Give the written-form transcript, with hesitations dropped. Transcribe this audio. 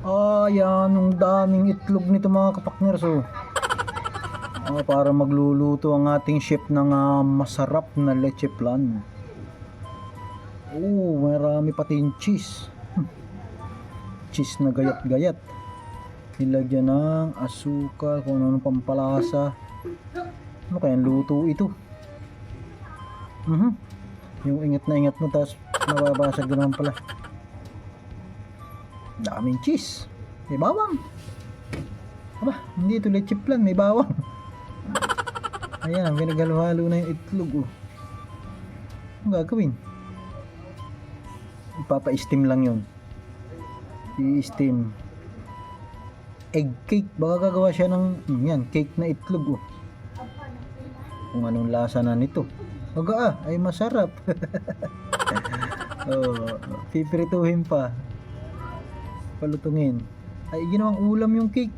Yan ang daming itlog nito mga kapakners. Para magluluto ang ating chef ng masarap na leche flan. Marami pati yung cheese. Cheese na gayat-gayat. Nilagyan ng asukal, kung ano pampalasa. Ano kayang luto ito? Yung ingat na ingat mo, tapos mababasag naman pala. Daming cheese. May bawang. Aba, hindi ito leche flan, may bawang. Ayan, pinaghalo-halo na yung itlog. Ang gagawin? Ipapa-steam lang yun. I-steam. Egg cake. Baka gagawa siya ng cake na itlog. Kung anong lasa na nito. Ay masarap. Pipirituhin pa. Palutungin. Ay ginawang ulam yung cake.